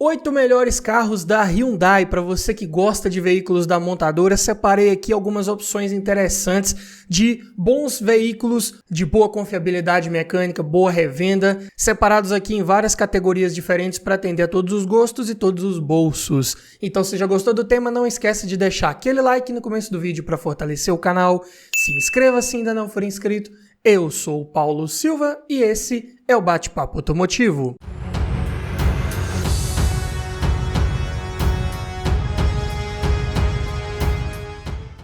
8 melhores carros da Hyundai. Para você que gosta de veículos da montadora, separei aqui algumas opções interessantes de bons veículos de boa confiabilidade mecânica, boa revenda, separados aqui em várias categorias diferentes para atender a todos os gostos e todos os bolsos. Então, se já gostou do tema, não esquece de deixar aquele like no começo do vídeo para fortalecer o canal, se inscreva se ainda não for inscrito. Eu sou o Paulo Silva e esse é o Bate-Papo Automotivo.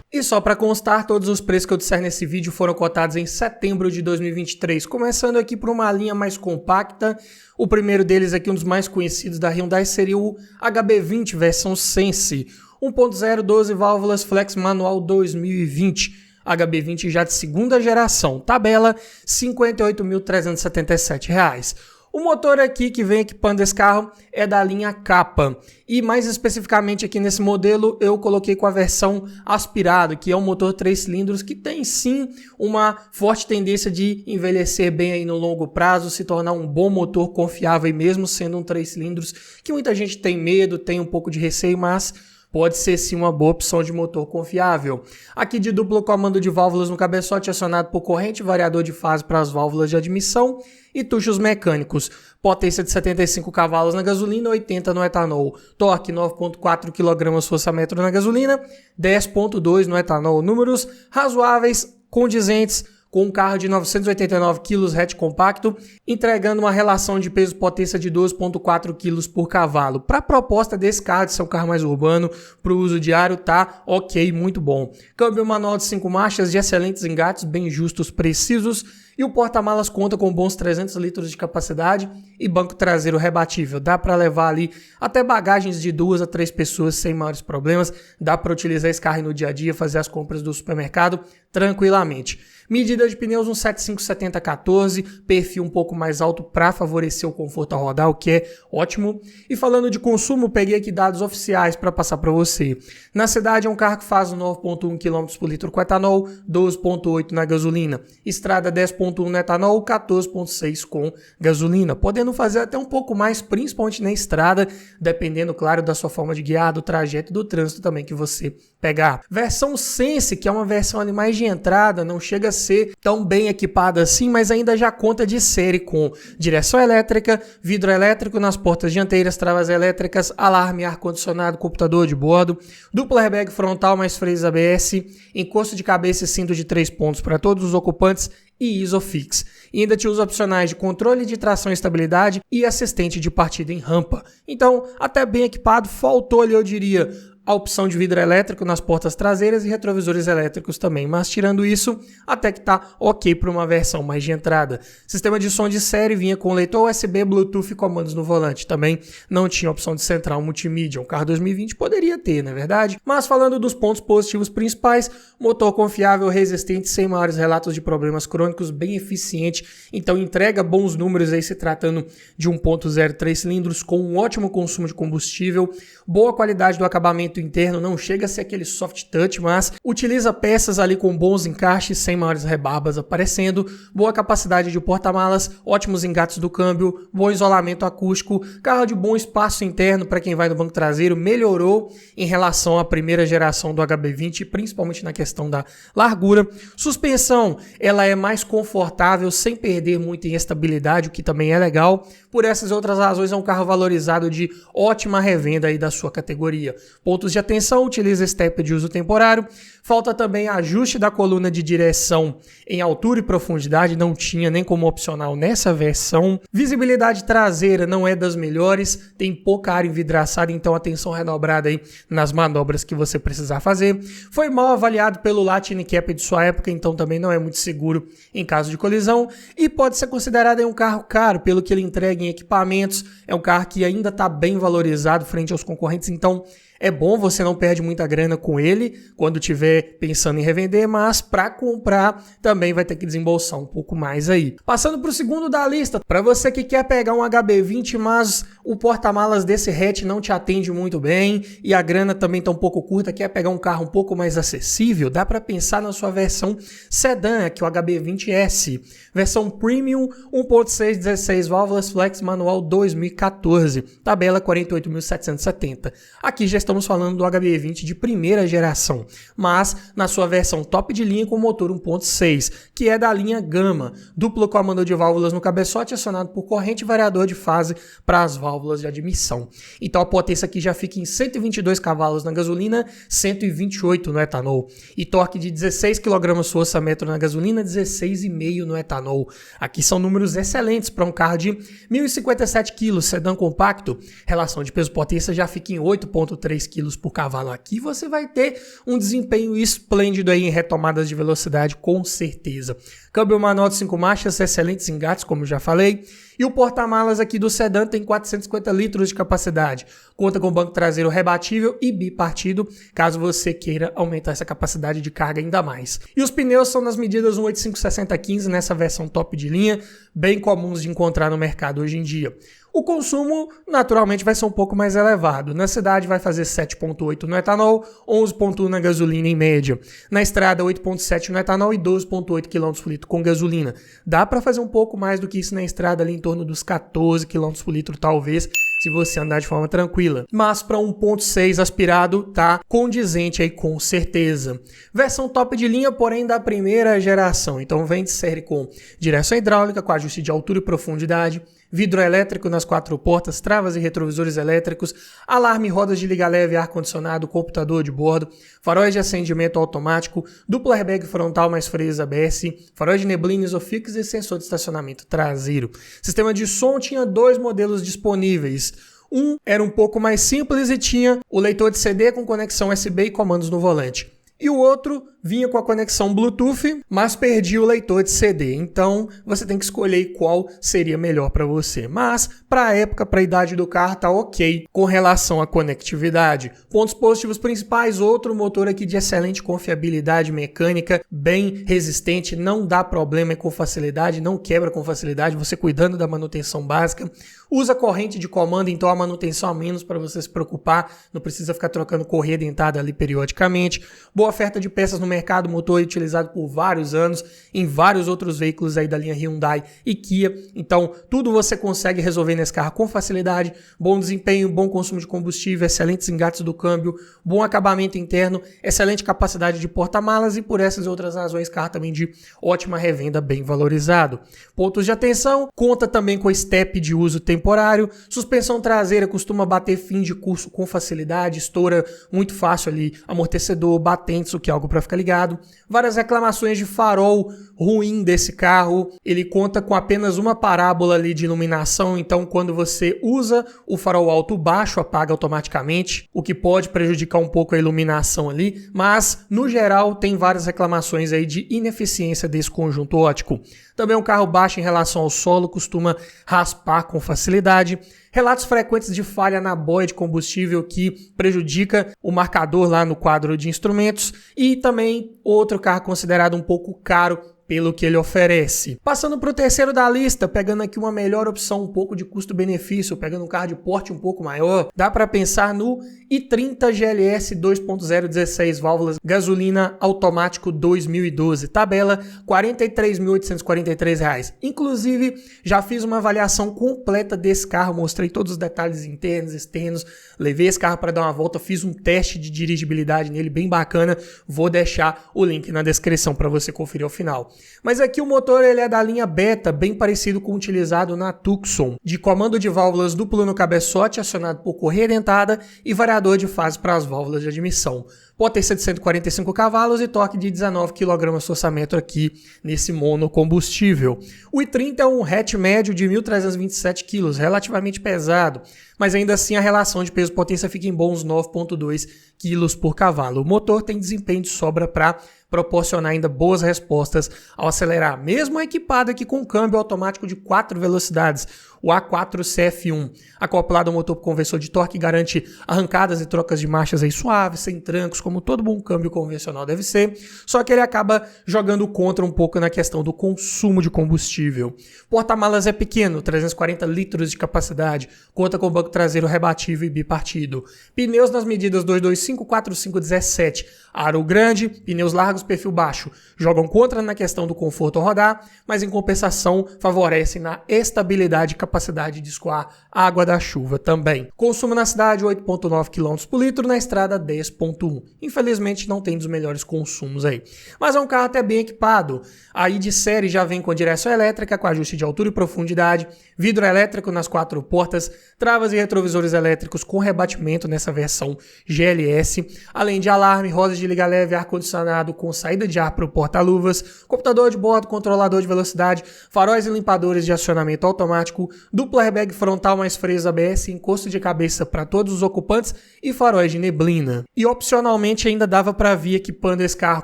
E só para constar, todos os preços que eu disser nesse vídeo foram cotados em setembro de 2023, começando aqui por uma linha mais compacta. O primeiro deles aqui, um dos mais conhecidos da Hyundai, seria o HB20 versão Sense, 1.0 12 válvulas flex manual 2020, HB20 já de segunda geração, tabela R$ 58.377. O motor aqui que vem equipando esse carro é da linha Kappa e mais especificamente aqui nesse modelo eu coloquei com a versão aspirada, que é um motor 3 cilindros que tem sim uma forte tendência de envelhecer bem aí no longo prazo, se tornar um bom motor confiável e mesmo sendo um 3 cilindros que muita gente tem medo, tem um pouco de receio, mas pode ser sim uma boa opção de motor confiável. Aqui de duplo comando de válvulas no cabeçote, acionado por corrente, variador de fase para as válvulas de admissão e tuchos mecânicos. Potência de 75 cavalos na gasolina, 80 no etanol. Torque 9.4 kgfm na gasolina, 10.2 no etanol. Números razoáveis, condizentes com um carro de 989 kg hatch compacto, entregando uma relação de peso-potência de 12,4 kg por cavalo. Para a proposta desse carro, de ser um carro mais urbano, para o uso diário, tá ok, muito bom. Câmbio manual de 5 marchas, de excelentes engates, bem justos, precisos, e o porta-malas conta com bons 300 litros de capacidade e banco traseiro rebatível. Dá para levar ali até bagagens de 2 a 3 pessoas sem maiores problemas. Dá para utilizar esse carro no dia a dia, fazer as compras do supermercado tranquilamente. Medida de pneus 175/70/14, perfil um pouco mais alto para favorecer o conforto ao rodar, o que é ótimo. E falando de consumo, peguei aqui dados oficiais para passar para você. Na cidade é um carro que faz 9,1 km por litro com etanol, 12,8 na gasolina. Estrada 10,1 no etanol, 14,6 com gasolina. Podendo fazer até um pouco mais, principalmente na estrada, dependendo, claro, da sua forma de guiar, do trajeto e do trânsito também que você pegar. Versão Sense, que é uma versão ali mais de entrada, não chega a ser tão bem equipada assim, mas ainda já conta de série com direção elétrica, vidro elétrico nas portas dianteiras, travas elétricas, alarme, ar-condicionado, computador de bordo, duplo airbag frontal mais freios ABS, encosto de cabeça e cinto de 3 pontos para todos os ocupantes e Isofix. E ainda tinha os opcionais de controle de tração e estabilidade e assistente de partida em rampa. Então, até bem equipado, faltou ali, eu diria, a opção de vidro elétrico nas portas traseiras e retrovisores elétricos também, mas tirando isso, até que tá ok para uma versão mais de entrada. Sistema de som de série vinha com leitor USB, Bluetooth e comandos no volante. Também não tinha opção de central multimídia. Um carro 2020 poderia ter, não é verdade? Mas falando dos pontos positivos principais, motor confiável, resistente, sem maiores relatos de problemas crônicos, bem eficiente, então entrega bons números aí se tratando de 1.0 3 cilindros com um ótimo consumo de combustível, boa qualidade do acabamento interno, não chega a ser aquele soft touch, mas utiliza peças ali com bons encaixes, sem maiores rebarbas aparecendo, boa capacidade de porta-malas, ótimos engates do câmbio, bom isolamento acústico, carro de bom espaço interno para quem vai no banco traseiro, melhorou em relação à primeira geração do HB20, principalmente na questão da largura. Suspensão, ela é mais confortável, sem perder muito em estabilidade, o que também é legal. Por essas outras razões, é um carro valorizado de ótima revenda aí da sua categoria. Pontos de atenção, utiliza step de uso temporário. Falta também ajuste da coluna de direção em altura e profundidade, não tinha nem como opcional nessa versão. Visibilidade traseira não é das melhores, tem pouca área envidraçada, então atenção redobrada aí nas manobras que você precisar fazer. Foi mal avaliado pelo Latin Cap de sua época, então também não é muito seguro em caso de colisão e pode ser considerado aí um carro caro pelo que ele entrega em equipamentos. É um carro que ainda está bem valorizado frente aos concorrentes, então é bom, você não perde muita grana com ele quando estiver pensando em revender, mas para comprar também vai ter que desembolsar um pouco mais aí. Passando para o segundo da lista, para você que quer pegar um HB20, mas o porta-malas desse hatch não te atende muito bem e a grana também tá um pouco curta, quer pegar um carro um pouco mais acessível, dá para pensar na sua versão sedã, que é o HB20S, versão Premium 1.6 16 válvulas flex manual 2014, tabela 48.770. Aqui já estamos falando do HB20 de primeira geração, mas na sua versão top de linha com motor 1.6, que é da linha Gama, duplo comando de válvulas no cabeçote acionado por corrente e variador de fase para as válvulas de admissão. Então a potência aqui já fica em 122 cavalos na gasolina, 128 no etanol, e torque de 16 kgfm na gasolina, 16,5 no etanol. Aqui são números excelentes para um carro de 1.057 kg, sedã compacto, relação de peso-potência já fica em 8,3 kg por cavalo. Aqui você vai ter um desempenho esplêndido aí em retomadas de velocidade, com certeza. Câmbio manual de 5 marchas, excelentes engates, como já falei. E o porta-malas aqui do sedã tem 450 litros de capacidade. Conta com banco traseiro rebatível e bipartido, caso você queira aumentar essa capacidade de carga ainda mais. E os pneus são nas medidas 185/60/15 nessa versão top de linha, bem comuns de encontrar no mercado hoje em dia. O consumo, naturalmente, vai ser um pouco mais elevado. Na cidade vai fazer 7,8 no etanol, 11,1 na gasolina em média. Na estrada, 8,7 no etanol e 12,8 km por litro com gasolina. Dá para fazer um pouco mais do que isso na estrada, ali em torno dos 14 km por litro, talvez, se você andar de forma tranquila. Mas para 1.6 aspirado, tá condizente aí com certeza. Versão top de linha, porém da primeira geração. Então vem de série com direção hidráulica, com ajuste de altura e profundidade, vidro elétrico nas 4 portas, travas e retrovisores elétricos, alarme, rodas de liga leve, ar-condicionado, computador de bordo, faróis de acendimento automático, duplo airbag frontal mais freios ABS, faróis de neblina isofix e sensor de estacionamento traseiro. Sistema de som tinha 2 modelos disponíveis. Um era um pouco mais simples e tinha o leitor de CD com conexão USB e comandos no volante. E o outro vinha com a conexão Bluetooth, mas perdia o leitor de CD. Então, você tem que escolher qual seria melhor para você. Mas, para a época, para a idade do carro, tá ok com relação à conectividade. Pontos positivos principais, outro motor aqui de excelente confiabilidade mecânica, bem resistente, não dá problema com facilidade, não quebra com facilidade, você cuidando da manutenção básica. Usa corrente de comando, então a manutenção a menos para você se preocupar, não precisa ficar trocando correia dentada ali periodicamente. Boa oferta de peças no mercado, motor utilizado por vários anos em vários outros veículos aí da linha Hyundai e Kia. Então, tudo você consegue resolver nesse carro com facilidade. Bom desempenho, bom consumo de combustível, excelentes engates do câmbio, bom acabamento interno, excelente capacidade de porta-malas e por essas e outras razões, carro também de ótima revenda, bem valorizado. Pontos de atenção, conta também com step de uso temporário, suspensão traseira costuma bater fim de curso com facilidade, estoura muito fácil ali, amortecedor, batentes, o que é algo para ficar ligado. Várias reclamações de farol ruim desse carro, ele conta com apenas uma parábola ali de iluminação, então quando você usa o farol alto baixo, apaga automaticamente, o que pode prejudicar um pouco a iluminação ali, mas no geral tem várias reclamações aí de ineficiência desse conjunto óptico. Também um carro baixo em relação ao solo, costuma raspar com facilidade. Relatos frequentes de falha na boia de combustível que prejudica o marcador lá no quadro de instrumentos. E também outro carro considerado um pouco caro pelo que ele oferece. Passando para o terceiro da lista, pegando aqui uma melhor opção, um pouco de custo-benefício, pegando um carro de porte um pouco maior, dá para pensar no i30 GLS 2.0 16 válvulas, gasolina automático 2012, tabela R$ 43.843. Inclusive, já fiz uma avaliação completa desse carro, mostrei todos os detalhes internos, externos, levei esse carro para dar uma volta, fiz um teste de dirigibilidade nele bem bacana, vou deixar o link na descrição para você conferir ao final. Mas aqui o motor ele é da linha Beta, bem parecido com o utilizado na Tucson, de comando de válvulas duplo no cabeçote, acionado por correia dentada e variador de fase para as válvulas de admissão. Potência de 145 cavalos e torque de 19 kgfm aqui nesse monocombustível. O i30 é um hatch médio de 1.327 kg, relativamente pesado, mas ainda assim a relação de peso-potência fica em bons 9,2 kg por cavalo. O motor tem desempenho de sobra para proporcionar ainda boas respostas ao acelerar, mesmo equipado aqui com câmbio automático de 4 velocidades, o A4CF1, acoplado ao motor conversor de torque, garante arrancadas e trocas de marchas aí suaves, sem trancos, como todo bom câmbio convencional deve ser, só que ele acaba jogando contra um pouco na questão do consumo de combustível. Porta-malas é pequeno, 340 litros de capacidade, conta com banco traseiro rebatível e bipartido. Pneus nas medidas 225, 45, 17, aro grande, pneus largos, perfil baixo, jogam contra na questão do conforto ao rodar, mas em compensação favorecem na estabilidade e capacidade de escoar água da chuva também. Consumo na cidade 8,9 km por litro, na estrada 10,1. Infelizmente não tem dos melhores consumos aí. Mas é um carro até bem equipado. Aí de série já vem com direção elétrica, com ajuste de altura e profundidade, vidro elétrico nas 4 portas, travas e retrovisores elétricos com rebatimento nessa versão GLS, além de alarme, rodas de liga leve, ar-condicionado com saída de ar para o porta-luvas, computador de bordo, controlador de velocidade, faróis e limpadores de acionamento automático, duplo airbag frontal mais freios ABS, encosto de cabeça para todos os ocupantes e faróis de neblina. E opcionalmente ainda dava para vir equipando esse carro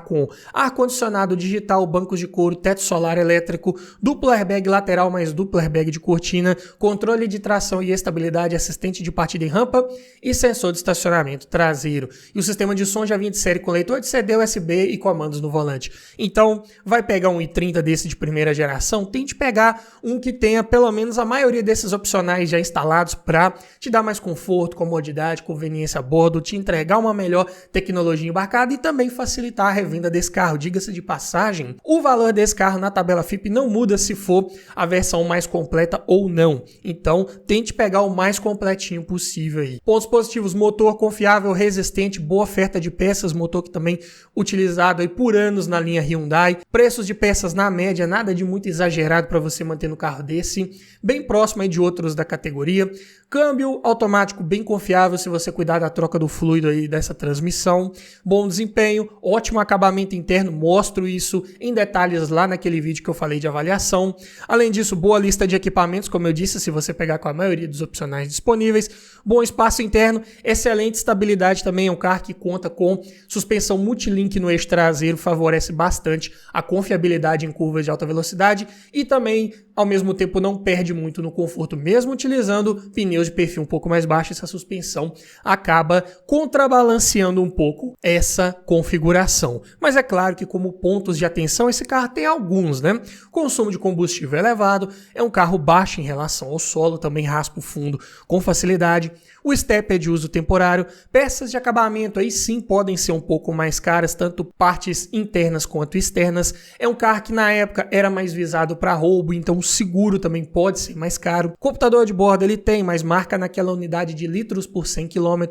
com ar-condicionado digital, bancos de couro, teto solar elétrico, duplo airbag lateral mais duplo airbag de cortina, controle de tração e estabilidade, assistente de partida em rampa e sensor de estacionamento traseiro. E o sistema de som já vinha de série com leitor de CD USB e comandos no volante. Então, vai pegar um i30 desse de primeira geração, tente pegar um que tenha pelo menos a maioria desses opcionais já instalados para te dar mais conforto, comodidade, conveniência a bordo, te entregar uma melhor tecnologia embarcada e também facilitar a revenda desse carro. Diga-se de passagem, o valor desse carro na tabela FIPE não muda se for a versão mais completa ou não. Então, tente pegar o mais completinho possível aí. Pontos positivos: motor confiável, resistente, boa oferta de peças, motor que também utilizado aí por anos na linha Hyundai. Preços de peças na média, nada de muito exagerado para você manter no carro desse, bem próximo aí de outros da categoria. Câmbio automático bem confiável se você cuidar da troca do fluido aí dessa transmissão. Bom desempenho, ótimo acabamento interno, mostro isso em detalhes lá naquele vídeo que eu falei de avaliação. Além disso, boa lista de equipamentos, como eu disse, se você pegar com a maioria dos opcionais disponíveis. Bom espaço interno, excelente estabilidade também, é um carro que conta com suspensão multilink no eixo traseiro, favorece bastante a confiabilidade em curvas de alta velocidade e também, ao mesmo tempo, não perde muito no conforto, mesmo utilizando pneus de perfil um pouco mais baixo. Essa suspensão acaba contrabalanceando um pouco essa configuração. Mas é claro que, como pontos de atenção, esse carro tem alguns, né? Consumo de combustível elevado, é um carro baixo em relação ao solo, também raspa o fundo com facilidade. O step é de uso temporário, peças de acabamento aí sim podem ser um pouco mais caras, tanto partes internas quanto externas. É um carro que na época era mais visado para roubo, então o seguro também pode ser mais caro. Computador de bordo ele tem, mas marca naquela unidade de litros por 100 km,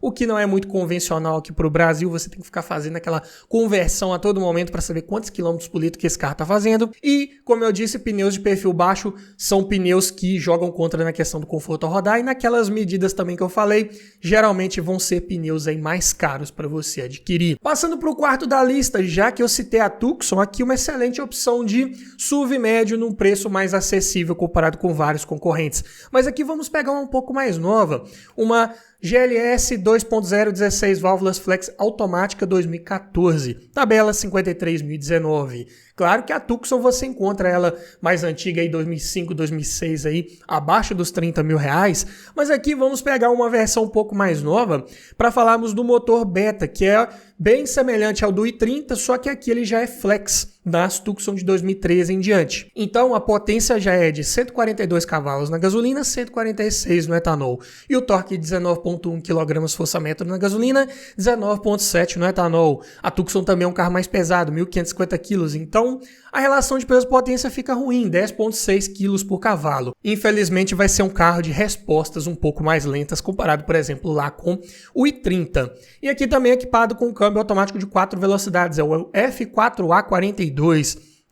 o que não é muito convencional aqui para o Brasil. Você tem que ficar fazendo aquela conversão a todo momento para saber quantos quilômetros por litro que esse carro está fazendo. E, como eu disse, pneus de perfil baixo são pneus que jogam contra na questão do conforto ao rodar, e naquelas medidas também que eu falei, geralmente vão ser pneus aí mais caros para você adquirir. Passando para o quarto da lista, já que eu citei a Tucson, aqui uma excelente opção de SUV médio num preço mais acessível comparado com vários concorrentes. Mas aqui vamos pegar uma um pouco mais nova, uma GLS 2.0 16 válvulas flex automática 2014, tabela 53.019. Claro que a Tucson você encontra ela mais antiga aí, 2005, 2006 aí, abaixo dos 30 mil reais, mas aqui vamos pegar uma versão um pouco mais nova para falarmos do motor beta, que é bem semelhante ao do i30, só que aqui ele já é flex, das Tucson de 2013 em diante. Então a potência já é de 142 cavalos na gasolina, 146 no etanol, e o torque de 19,1 kgfm na gasolina, 19,7 no etanol. A Tucson também é um carro mais pesado, 1.550 kg, então a relação de peso-potência fica ruim, 10,6 kg por cavalo. Infelizmente vai ser um carro de respostas um pouco mais lentas comparado, por exemplo, lá com o i30. E aqui também é equipado com câmbio automático de 4 velocidades, é o F4A42.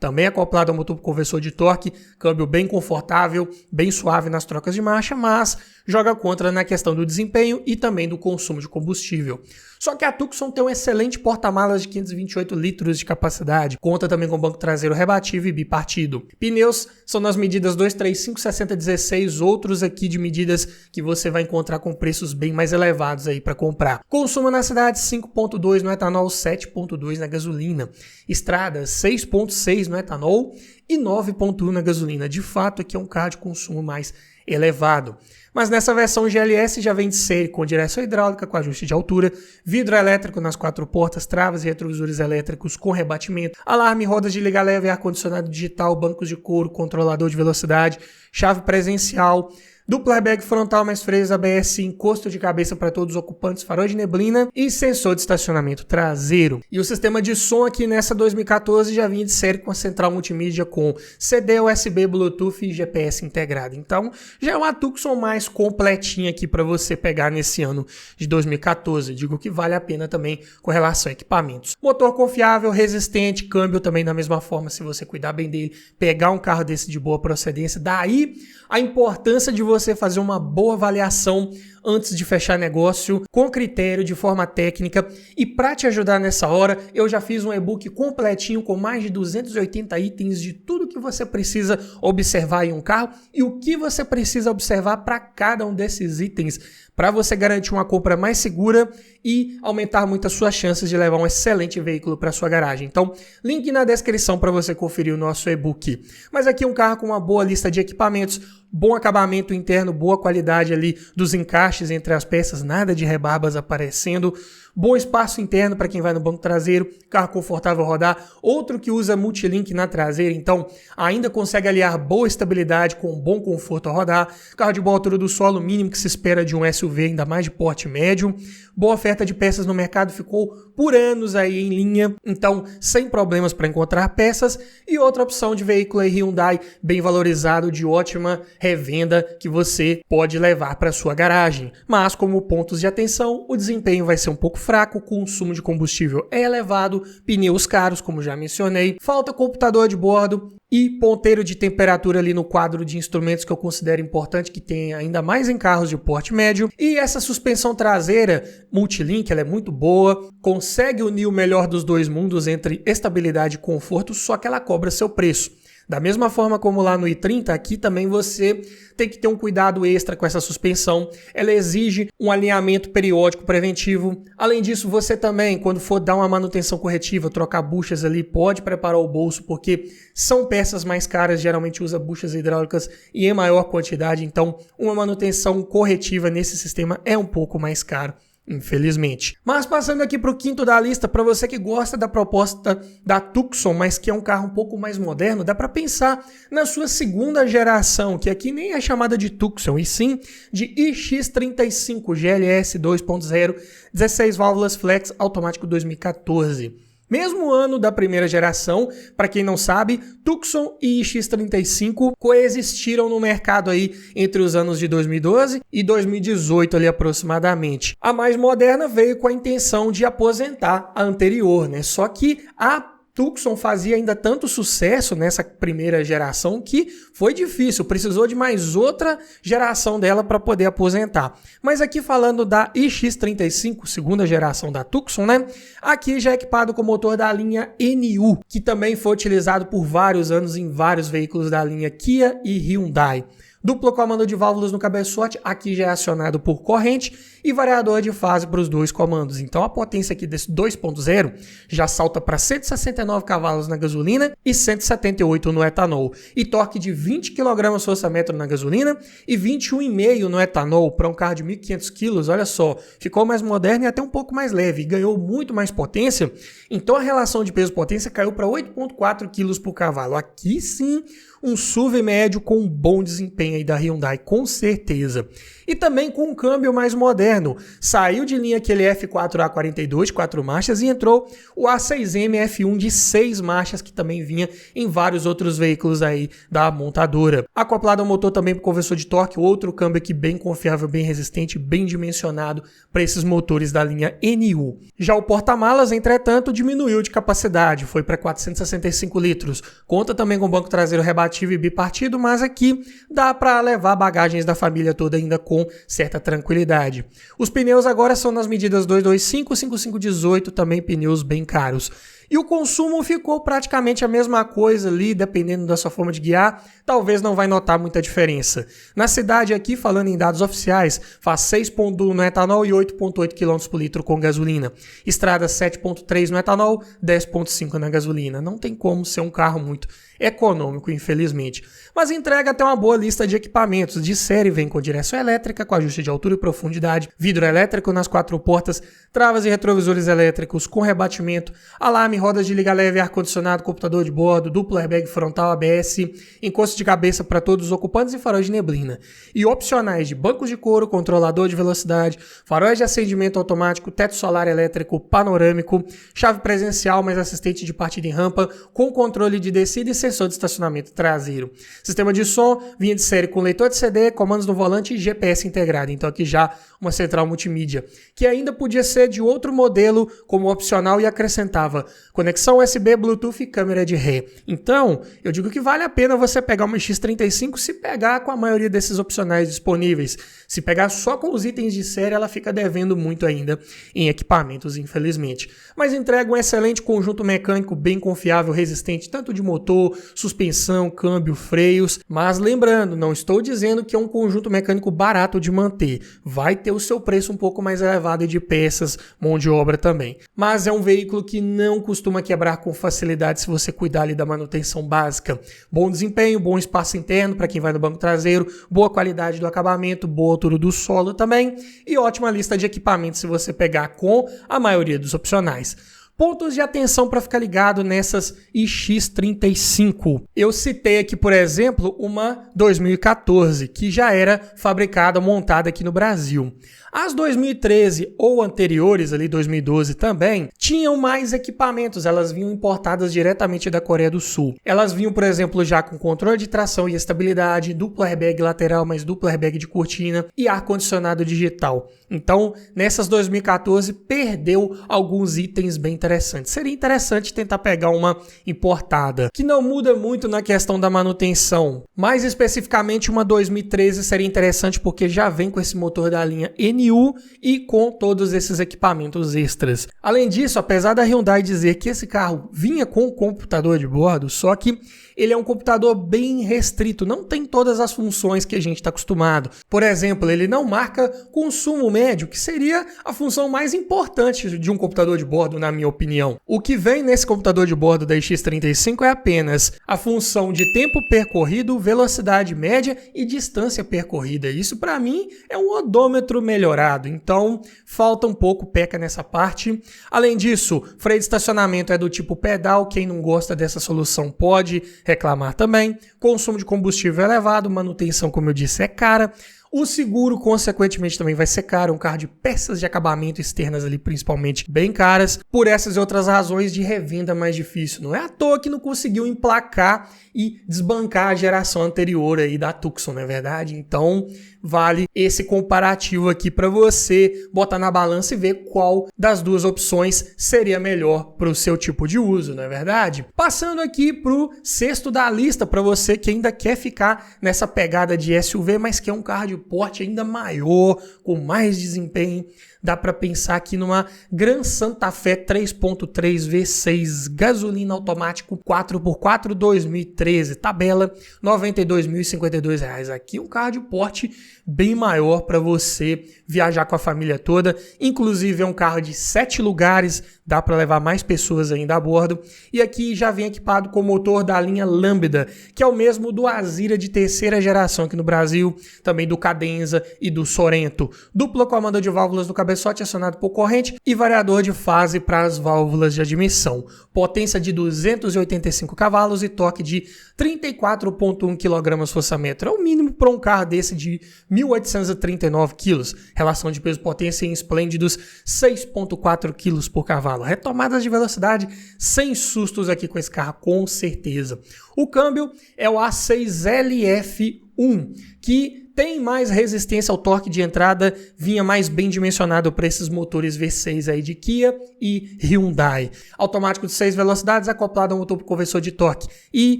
também acoplado ao motor conversor de torque, câmbio bem confortável, bem suave nas trocas de marcha, mas joga contra na questão do desempenho e também do consumo de combustível. Só que a Tucson tem um excelente porta-malas de 528 litros de capacidade, conta também com banco traseiro rebatível e bipartido. Pneus são nas medidas 235, 60, 16, outros aqui de medidas que você vai encontrar com preços bem mais elevados aí para comprar. Consumo na cidade 5.2 no etanol, 7.2 na gasolina. Estradas 6.6 no etanol e 9.1 na gasolina. De fato, aqui é um carro de consumo mais elevado. Mas nessa versão GLS já vem de série com direção hidráulica, com ajuste de altura, vidro elétrico nas 4 portas, travas e retrovisores elétricos com rebatimento, alarme, rodas de liga leve, ar-condicionado digital, bancos de couro, controlador de velocidade, chave presencial, duplo airbag frontal mais freios ABS, encosto de cabeça para todos os ocupantes, farol de neblina e sensor de estacionamento traseiro. E o sistema de som aqui nessa 2014 já vinha de série com a central multimídia com CD, USB, Bluetooth e GPS integrado. Então já é uma Tucson mais completinha aqui para você pegar nesse ano de 2014. Digo que vale a pena também com relação a equipamentos. Motor confiável, resistente, câmbio também da mesma forma, se você cuidar bem dele, pegar um carro desse de boa procedência. Daí a importância de você fazer uma boa avaliação antes de fechar negócio, com critério, de forma técnica. E para te ajudar nessa hora, eu já fiz um e-book completinho com mais de 280 itens de tudo que você precisa observar em um carro e o que você precisa observar para cada um desses itens, para você garantir uma compra mais segura e aumentar muito as suas chances de levar um excelente veículo para sua garagem. Então, link na descrição para você conferir o nosso e-book. Mas aqui um carro com uma boa lista de equipamentos, bom acabamento interno, boa qualidade ali dos encaixes entre as peças, nada de rebarbas aparecendo, bom espaço interno para quem vai no banco traseiro, carro confortável rodar, outro que usa multilink na traseira, então ainda consegue aliar boa estabilidade com bom conforto ao rodar, carro de boa altura do solo, mínimo que se espera de um SUV, ainda mais de porte médio, boa oferta de peças no mercado, ficou por anos aí em linha, então sem problemas para encontrar peças, e outra opção de veículo aí Hyundai bem valorizado, de ótima revenda que você pode levar para sua garagem. Mas como pontos de atenção, o desempenho vai ser um pouco fraco, o consumo de combustível é elevado, pneus caros, como já mencionei, falta computador de bordo e ponteiro de temperatura ali no quadro de instrumentos, que eu considero importante, que tem ainda mais em carros de porte médio. E essa suspensão traseira multilink, ela é muito boa, consegue unir o melhor dos dois mundos entre estabilidade e conforto, só que ela cobra seu preço. Da mesma forma como lá no i30, aqui também você tem que ter um cuidado extra com essa suspensão. Ela exige um alinhamento periódico preventivo. Além disso, você também, quando for dar uma manutenção corretiva, trocar buchas ali, pode preparar o bolso, porque são peças mais caras, geralmente usa buchas hidráulicas e em maior quantidade. Então, uma manutenção corretiva nesse sistema é um pouco mais caro, infelizmente. Mas passando aqui para o quinto da lista, para você que gosta da proposta da Tucson, mas que é um carro um pouco mais moderno, dá para pensar na sua segunda geração, que aqui nem é chamada de Tucson, e sim de iX35 GLS 2.0, 16 válvulas flex, automático 2014. Mesmo ano da primeira geração, para quem não sabe, Tucson e iX35 coexistiram no mercado aí entre os anos de 2012 e 2018 ali aproximadamente. A mais moderna veio com a intenção de aposentar a anterior, né? Só que a Tucson fazia ainda tanto sucesso nessa primeira geração que foi difícil, precisou de mais outra geração dela para poder aposentar. Mas aqui falando da iX35, segunda geração da Tucson, né? Aqui já é equipado com motor da linha NU, que também foi utilizado por vários anos em vários veículos da linha Kia e Hyundai. Duplo comando de válvulas no cabeçote, aqui já é acionado por corrente, e variador de fase para os dois comandos. Então a potência aqui desse 2.0 já salta para 169 cavalos na gasolina e 178 no etanol. E torque de 20 kgfm na gasolina e 21,5 no etanol para um carro de 1.500 kg. Olha só, ficou mais moderno e até um pouco mais leve. Ganhou muito mais potência, então a relação de peso-potência caiu para 8,4 kg por cavalo. Aqui sim, um SUV médio com um bom desempenho aí da Hyundai, com certeza. E também com um câmbio mais moderno, moderno, saiu de linha aquele F4A42 de 4 marchas e entrou o A6M F1 de 6 marchas, que também vinha em vários outros veículos aí da montadora. Acoplado ao motor também com conversor de torque, outro câmbio aqui bem confiável, bem resistente, bem dimensionado para esses motores da linha NU. Já o porta-malas, entretanto, diminuiu de capacidade, foi para 465 litros. Conta também com banco traseiro rebatível e bipartido, mas aqui dá para levar bagagens da família toda ainda com certa tranquilidade. Os pneus agora são nas medidas 225, 5518, também pneus bem caros. E o consumo ficou praticamente a mesma coisa ali, dependendo da sua forma de guiar, talvez não vai notar muita diferença. Na cidade aqui, falando em dados oficiais, faz 6,1 no etanol e 8,8 km por litro com gasolina. Estrada 7,3 no etanol, 10,5 na gasolina. Não tem como ser um carro muito econômico, infelizmente. Mas entrega até uma boa lista de equipamentos. De série vem com direção elétrica, com ajuste de altura e profundidade, vidro elétrico nas 4 portas, travas e retrovisores elétricos com rebatimento, alarme, rodas de liga leve, ar-condicionado, computador de bordo, duplo airbag frontal ABS, encosto de cabeça para todos os ocupantes e faróis de neblina. E opcionais de bancos de couro, controlador de velocidade, faróis de acendimento automático, teto solar elétrico panorâmico, chave presencial mais assistente de partida em rampa, com controle de descida e sensor de estacionamento traseiro. Sistema de som vinha de série com leitor de CD, comandos no volante e GPS integrado. Então aqui já uma central multimídia, que ainda podia ser de outro modelo como opcional e acrescentava conexão USB, Bluetooth e câmera de ré. Então, eu digo que vale a pena você pegar uma X35 se pegar com a maioria desses opcionais disponíveis. Se pegar só com os itens de série, ela fica devendo muito ainda em equipamentos, infelizmente. Mas entrega um excelente conjunto mecânico bem confiável, resistente, tanto de motor, suspensão, câmbio, freios. Mas lembrando, não estou dizendo que é um conjunto mecânico barato de manter. Vai ter o seu preço um pouco mais elevado de peças, mão de obra também. Mas é um veículo que não costuma quebrar com facilidade se você cuidar ali da manutenção básica. Bom desempenho, bom espaço interno para quem vai no banco traseiro, boa qualidade do acabamento, boa altura do solo também e ótima lista de equipamentos se você pegar com a maioria dos opcionais. Pontos de atenção para ficar ligado nessas X35. Eu citei aqui, por exemplo, uma 2014, que já era fabricada, montada aqui no Brasil. As 2013 ou anteriores, ali 2012 também, tinham mais equipamentos, elas vinham importadas diretamente da Coreia do Sul. Elas vinham, por exemplo, já com controle de tração e estabilidade, duplo airbag lateral, mas duplo airbag de cortina e ar-condicionado digital. Então, nessas 2014, perdeu alguns itens bem interessantes. Seria interessante tentar pegar uma importada, que não muda muito na questão da manutenção. Mais especificamente, uma 2013 seria interessante porque já vem com esse motor da linha NU e com todos esses equipamentos extras. Além disso, apesar da Hyundai dizer que esse carro vinha com computador de bordo, só que ele é um computador bem restrito, não tem todas as funções que a gente está acostumado. Por exemplo, ele não marca consumo médio, que seria a função mais importante de um computador de bordo, na minha opinião. O que vem nesse computador de bordo da X35 é apenas a função de tempo percorrido, velocidade média e distância percorrida. Isso, para mim, é um odômetro melhorado, então falta um pouco, peca nessa parte. Além disso, freio de estacionamento é do tipo pedal, quem não gosta dessa solução pode reclamar também. Consumo de combustível elevado, manutenção, como eu disse, é cara. O seguro, consequentemente, também vai ser caro. Um carro de peças de acabamento externas ali, principalmente, bem caras. Por essas e outras razões de revenda mais difícil. Não é à toa que não conseguiu emplacar e desbancar a geração anterior aí da Tucson, não é verdade? Então, vale esse comparativo aqui para você botar na balança e ver qual das duas opções seria melhor para o seu tipo de uso, não é verdade? Passando aqui para o sexto da lista, para você que ainda quer ficar nessa pegada de SUV, mas quer um carro de porte ainda maior, com mais desempenho. Dá para pensar aqui numa Gran Santa Fe 3.3 V6 gasolina automático 4x4 2013, tabela R$ 92.052. Aqui um carro de porte bem maior para você viajar com a família toda. Inclusive é um carro de 7 lugares, dá para levar mais pessoas ainda a bordo. E aqui já vem equipado com o motor da linha Lambda, que é o mesmo do Azira de terceira geração aqui no Brasil, também do Cadenza e do Sorento. Duplo comando de válvulas no cabeçote acionado por corrente e variador de fase para as válvulas de admissão. Potência de 285 cavalos e torque de 34,1 kgfm. É o mínimo para um carro desse de 1.839 kg, relação de peso-potência em esplêndidos 6,4 kg por cavalo. Retomadas de velocidade sem sustos aqui com esse carro, com certeza. O câmbio é o A6LF1, que tem mais resistência ao torque de entrada, vinha mais bem dimensionado para esses motores V6 aí de Kia e Hyundai. Automático de 6 velocidades, acoplado a um motor conversor de torque e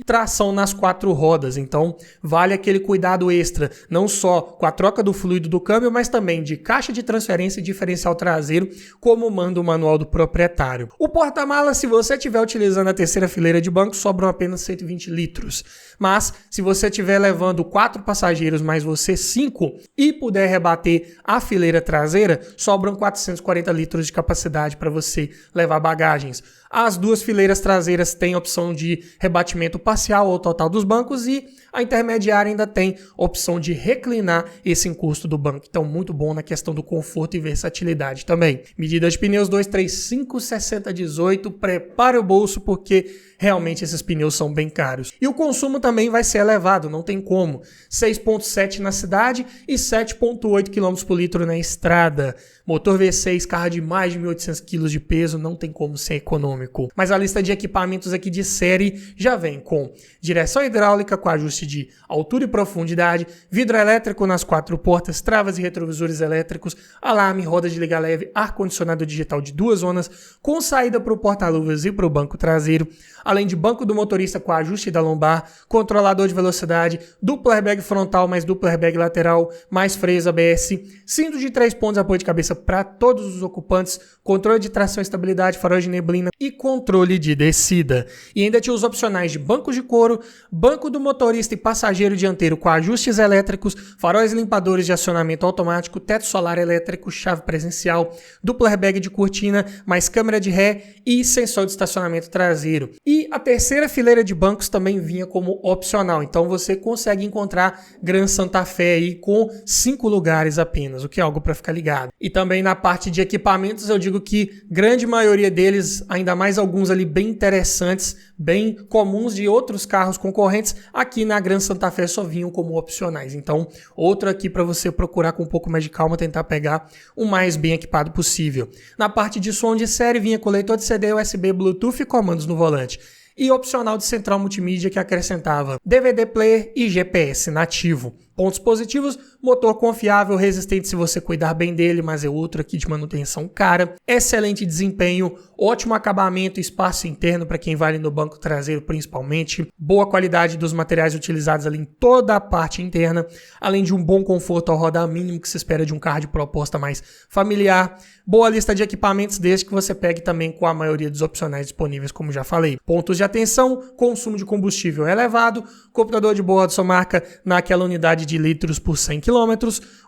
tração nas 4 rodas, então vale aquele cuidado extra, não só com a troca do fluido do câmbio, mas também de caixa de transferência e diferencial traseiro, como manda o manual do proprietário. O porta-malas, se você estiver utilizando a terceira fileira de banco, sobram apenas 120 litros, mas se você estiver levando 4 passageiros mais você 5 e puder rebater a fileira traseira, sobram 440 litros de capacidade para você levar bagagens. As 2 fileiras traseiras têm opção de rebatimento parcial ou total dos bancos e a intermediária ainda tem opção de reclinar esse encosto do banco. Então, muito bom na questão do conforto e versatilidade também. Medida de pneus 235 6018, prepare o bolso porque realmente esses pneus são bem caros. E o consumo também vai ser elevado, não tem como. 6,7 na cidade e 7,8 km por litro na estrada. Motor V6, carro de mais de 1.800 kg de peso, não tem como ser econômico. Mas a lista de equipamentos aqui de série já vem com direção hidráulica com ajuste de altura e profundidade, vidro elétrico nas 4 portas, travas e retrovisores elétricos, alarme, roda de liga leve, ar-condicionado digital de 2 zonas, com saída para o porta-luvas e para o banco traseiro, além de banco do motorista com ajuste da lombar, controlador de velocidade, duplo airbag frontal mais duplo airbag lateral, mais freios ABS, cinto de 3 pontos apoio de cabeça para todos os ocupantes, controle de tração e estabilidade, farol de neblina e controle de descida. E ainda tinha os opcionais de bancos de couro, banco do motorista e passageiro dianteiro com ajustes elétricos, faróis limpadores de acionamento automático, teto solar elétrico, chave presencial, duplo airbag de cortina, mais câmera de ré e sensor de estacionamento traseiro. E a terceira fileira de bancos também vinha como opcional, então você consegue encontrar Gran Santa Fe aí com 5 lugares apenas, o que é algo para ficar ligado. E também na parte de equipamentos eu digo que grande maioria deles, ainda mais alguns ali bem interessantes, bem comuns de outros carros concorrentes, aqui na Gran Santa Fe só vinham como opcionais. Então, outro aqui para você procurar com um pouco mais de calma, tentar pegar o mais bem equipado possível. Na parte de som de série vinha com leitor de CD, USB, Bluetooth e comandos no volante. E opcional de central multimídia que acrescentava DVD player e GPS nativo. Pontos positivos: motor confiável, resistente se você cuidar bem dele, mas é outro aqui de manutenção cara. Excelente desempenho, ótimo acabamento e espaço interno para quem vai ali no banco traseiro principalmente. Boa qualidade dos materiais utilizados ali em toda a parte interna, além de um bom conforto ao rodar mínimo que se espera de um carro de proposta mais familiar. Boa lista de equipamentos desde que você pegue também com a maioria dos opcionais disponíveis, como já falei. Pontos de atenção: consumo de combustível elevado, computador de bordo sua marca naquela unidade de litros por 100 km.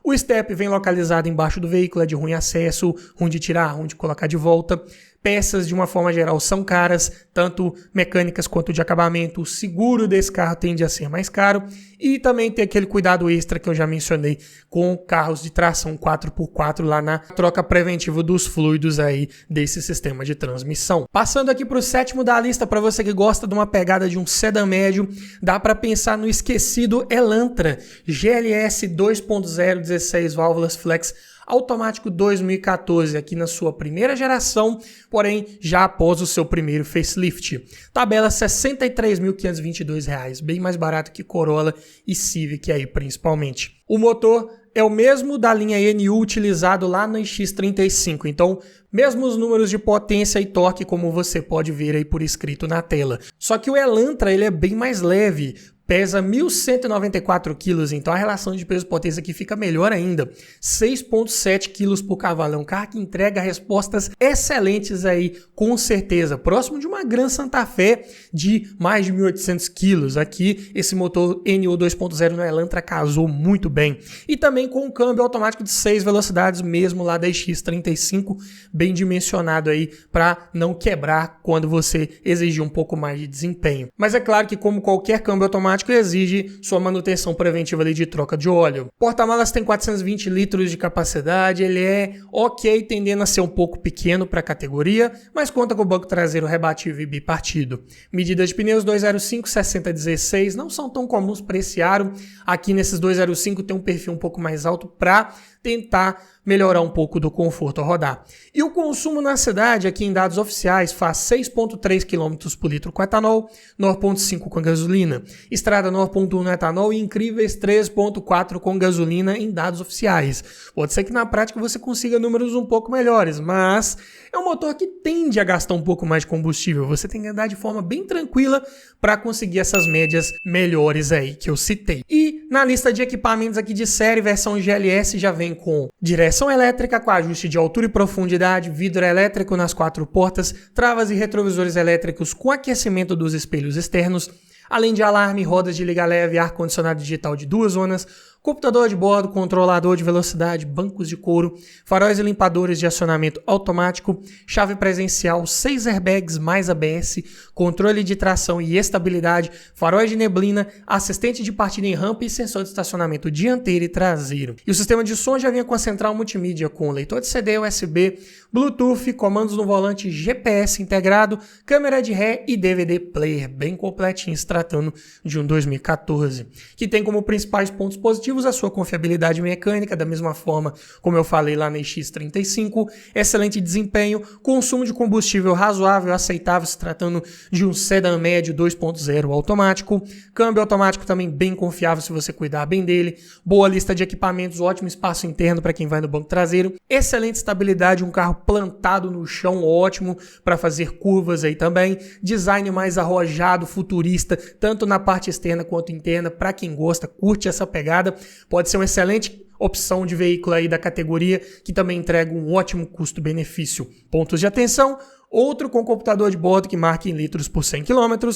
O step vem localizado embaixo do veículo, é de ruim acesso, ruim de tirar, ruim de colocar de volta. Peças, de uma forma geral, são caras, tanto mecânicas quanto de acabamento. O seguro desse carro tende a ser mais caro. E também tem aquele cuidado extra que eu já mencionei com carros de tração 4x4 lá na troca preventiva dos fluidos aí desse sistema de transmissão. Passando aqui para o sétimo da lista, para você que gosta de uma pegada de um sedã médio, dá para pensar no esquecido Elantra GLS 2.0 16 válvulas flex automático 2014, aqui na sua primeira geração, porém já após o seu primeiro facelift. Tabela R$ 63.522, bem mais barato que Corolla e Civic aí principalmente. O motor é o mesmo da linha NU utilizado lá no X35, então mesmos números de potência e torque como você pode ver aí por escrito na tela. Só que o Elantra ele é bem mais leve, pesa 1.194 kg, então a relação de peso-potência aqui fica melhor ainda. 6,7 kg por cavalo. É um carro que entrega respostas excelentes aí, com certeza. Próximo de uma Gran Santa Fe de mais de 1.800 kg. Aqui, esse motor NU 2.0 no Elantra casou muito bem. E também com um câmbio automático de 6 velocidades, mesmo lá da X35, bem dimensionado aí para não quebrar quando você exigir um pouco mais de desempenho. Mas é claro que, como qualquer câmbio automático, automático exige sua manutenção preventiva ali de troca de óleo. Porta-malas tem 420 litros de capacidade, ele é ok, tendendo a ser um pouco pequeno para a categoria, mas conta com o banco traseiro rebatível e bipartido. Medida de pneus 205, 60, 16, não são tão comuns para esse aro. Aqui nesses 205 tem um perfil um pouco mais alto para tentar melhorar um pouco do conforto ao rodar. E o consumo na cidade, aqui em dados oficiais, faz 6,3 km por litro com etanol, 9,5 com gasolina. Estrada 9,1 no etanol e incríveis 3,4 com gasolina em dados oficiais. Pode ser que na prática você consiga números um pouco melhores, mas é um motor que tende a gastar um pouco mais de combustível. Você tem que andar de forma bem tranquila para conseguir essas médias melhores aí que eu citei. E na lista de equipamentos aqui de série, versão GLS já vem com direção elétrica com ajuste de altura e profundidade, vidro elétrico nas 4 portas, travas e retrovisores elétricos com aquecimento dos espelhos externos, além de alarme, rodas de liga leve, ar-condicionado digital de 2 zonas, computador de bordo, controlador de velocidade, bancos de couro, faróis e limpadores de acionamento automático, chave presencial, 6 airbags mais ABS, controle de tração e estabilidade, faróis de neblina, assistente de partida em rampa e sensor de estacionamento dianteiro e traseiro. E o sistema de som já vinha com a central multimídia com leitor de CD, USB, Bluetooth, comandos no volante, GPS integrado, câmera de ré e DVD player, bem completinho se tratando de um 2014, que tem como principais pontos positivos a sua confiabilidade mecânica, da mesma forma como eu falei lá na X35, excelente desempenho, consumo de combustível razoável, aceitável se tratando de um sedã médio 2.0 automático, câmbio automático também bem confiável se você cuidar bem dele, boa lista de equipamentos, ótimo espaço interno para quem vai no banco traseiro, excelente estabilidade, um carro plantado no chão ótimo para fazer curvas aí também, design mais arrojado, futurista, tanto na parte externa quanto interna, para quem gosta, curte essa pegada, pode ser uma excelente opção de veículo aí da categoria que também entrega um ótimo custo-benefício. Pontos de atenção, outro com computador de bordo que marca em litros por 100 km,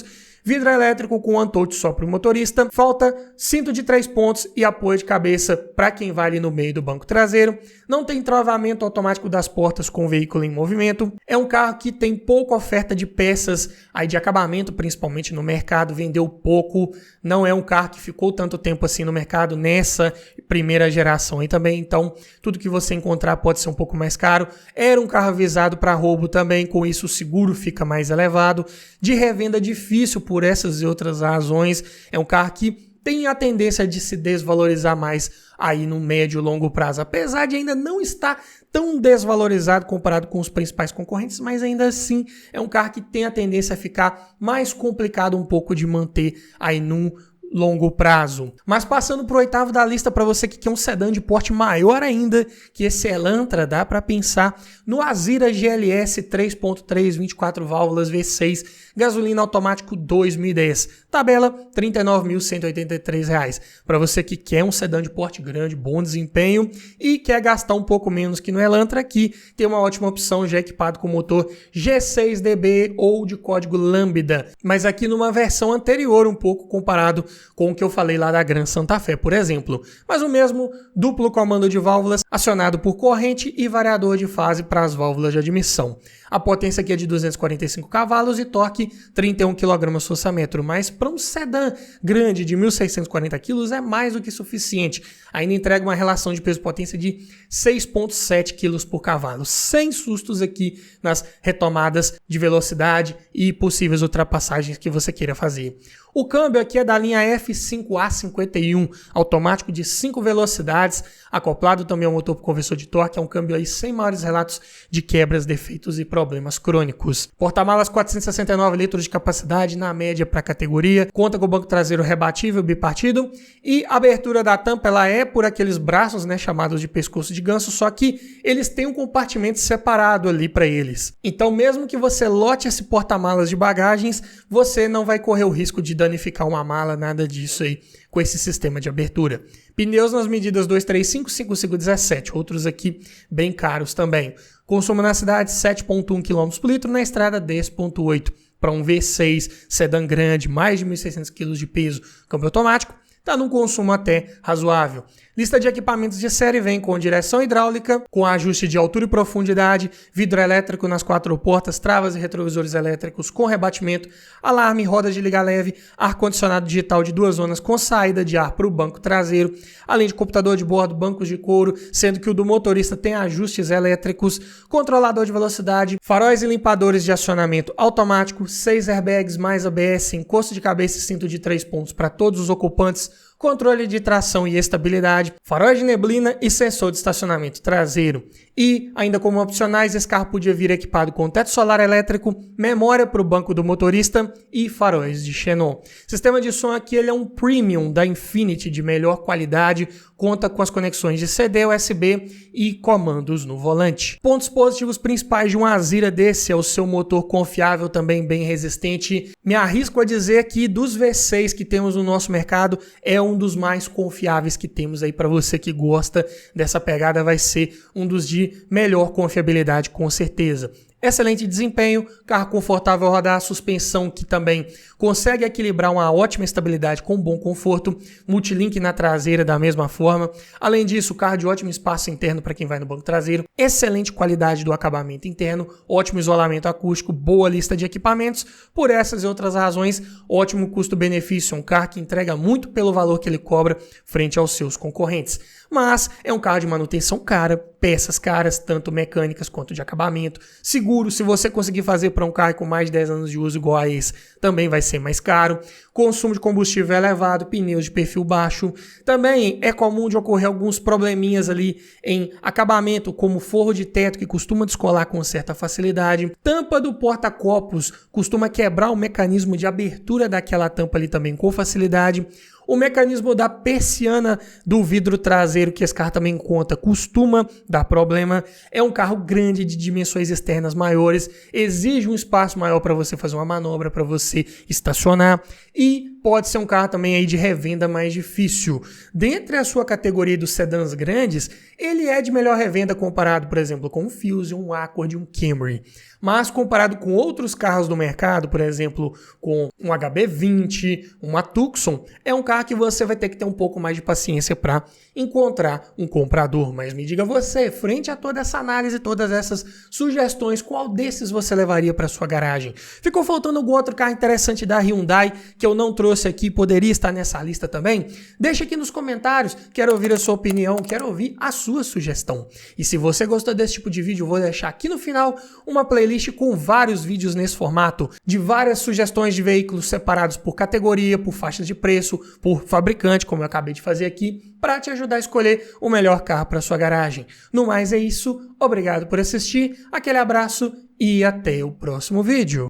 vidro elétrico com one-touch só para o motorista, falta cinto de 3 pontos e apoio de cabeça para quem vai ali no meio do banco traseiro, não tem travamento automático das portas com o veículo em movimento, é um carro que tem pouca oferta de peças aí de acabamento, principalmente no mercado, vendeu pouco, não é um carro que ficou tanto tempo assim no mercado nessa primeira geração aí também, então tudo que você encontrar pode ser um pouco mais caro, era um carro avisado para roubo também, com isso o seguro fica mais elevado, de revenda difícil por essas e outras razões, é um carro que tem a tendência de se desvalorizar mais aí no médio e longo prazo, apesar de ainda não estar tão desvalorizado comparado com os principais concorrentes, mas ainda assim é um carro que tem a tendência a ficar mais complicado um pouco de manter aí num longo prazo. Mas passando para o oitavo da lista, para você que quer um sedã de porte maior ainda que esse Elantra, dá para pensar no Azira GLS 3.3, 24 válvulas V6, gasolina automático 2010. Tabela R$ 39.183. Para você que quer um sedã de porte grande, bom desempenho e quer gastar um pouco menos que no Elantra, aqui tem uma ótima opção já equipado com motor G6DB ou de código Lambda, mas aqui numa versão anterior um pouco comparado com o que eu falei lá da Gran Santa Fé, por exemplo. Mas o mesmo duplo comando de válvulas acionado por corrente e variador de fase para as válvulas de admissão. A potência aqui é de 245 cavalos e torque 31 kgfm, mas para um sedã grande de 1.640 kg é mais do que suficiente. Ainda entrega uma relação de peso-potência de 6,7 kg por cavalo, sem sustos aqui nas retomadas de velocidade e possíveis ultrapassagens que você queira fazer. O câmbio aqui é da linha F5A51, automático de 5 velocidades, acoplado também ao motor por conversor de torque, é um câmbio aí sem maiores relatos de quebras, defeitos e problemas crônicos. Porta-malas 469 litros de capacidade na média para a categoria, conta com o banco traseiro rebatível bipartido e a abertura da tampa ela é por aqueles braços, né, chamados de pescoço de ganso, só que eles têm um compartimento separado ali para eles. Então mesmo que você lote esse porta-malas de bagagens, você não vai correr o risco de danificar uma mala, nada disso aí com esse sistema de abertura. Pneus nas medidas 235, 5517, outros aqui bem caros também. Consumo na cidade 7,1 km por litro, na estrada 10,8 para um V6 sedã grande, mais de 1.600 kg de peso, câmbio automático, está num consumo até razoável. Lista de equipamentos de série vem com direção hidráulica, com ajuste de altura e profundidade, vidro elétrico nas 4 portas, travas e retrovisores elétricos com rebatimento, alarme, rodas de liga leve, ar-condicionado digital de 2 zonas com saída de ar para o banco traseiro, além de computador de bordo, bancos de couro, sendo que o do motorista tem ajustes elétricos, controlador de velocidade, faróis e limpadores de acionamento automático, 6 airbags mais ABS, encosto de cabeça e cinto de 3 pontos para todos os ocupantes, controle de tração e estabilidade, faróis de neblina e sensor de estacionamento traseiro. E, ainda como opcionais, esse carro podia vir equipado com teto solar elétrico, memória para o banco do motorista e faróis de xenon. Sistema de som aqui ele é um premium da Infiniti de melhor qualidade, conta com as conexões de CD, USB e comandos no volante. Pontos positivos principais de um Azira desse é o seu motor confiável, também bem resistente. Me arrisco a dizer que dos V6 que temos no nosso mercado, é um dos mais confiáveis que temos aí para você que gosta dessa pegada, vai ser um dos de melhor confiabilidade com certeza. Excelente desempenho, carro confortável a rodar, suspensão que também consegue equilibrar uma ótima estabilidade com bom conforto, multilink na traseira da mesma forma. Além disso, carro de ótimo espaço interno para quem vai no banco traseiro, excelente qualidade do acabamento interno, ótimo isolamento acústico, boa lista de equipamentos. Por essas e outras razões, ótimo custo-benefício, um carro que entrega muito pelo valor que ele cobra frente aos seus concorrentes. Mas é um carro de manutenção cara, peças caras, tanto mecânicas quanto de acabamento. Seguro, se você conseguir fazer para um carro com mais de 10 anos de uso igual a esse, também vai ser mais caro. Consumo de combustível elevado, pneus de perfil baixo. Também é comum de ocorrer alguns probleminhas ali em acabamento, como forro de teto que costuma descolar com certa facilidade. Tampa do porta-copos costuma quebrar o mecanismo de abertura daquela tampa ali também com facilidade. O mecanismo da persiana do vidro traseiro, que esse carro também conta, costuma dar problema. É um carro grande, de dimensões externas maiores, exige um espaço maior para você fazer uma manobra, para você estacionar. E pode ser um carro também aí de revenda mais difícil. Dentre a sua categoria dos sedãs grandes, ele é de melhor revenda comparado, por exemplo, com um Fusion, um Accord e um Camry. Mas comparado com outros carros do mercado, por exemplo, com um HB20, uma Tucson, é um carro que você vai ter que ter um pouco mais de paciência para encontrar um comprador. Mas me diga você, frente a toda essa análise, todas essas sugestões, qual desses você levaria para sua garagem? Ficou faltando algum outro carro interessante da Hyundai que eu não trouxe aqui, poderia estar nessa lista também? Deixa aqui nos comentários, quero ouvir a sua opinião, quero ouvir a sua sugestão. E se você gostou desse tipo de vídeo, eu vou deixar aqui no final uma playlist com vários vídeos nesse formato, de várias sugestões de veículos separados por categoria, por faixas de preço, por fabricante, como eu acabei de fazer aqui, para te ajudar a escolher o melhor carro para sua garagem. No mais é isso, obrigado por assistir, aquele abraço e até o próximo vídeo.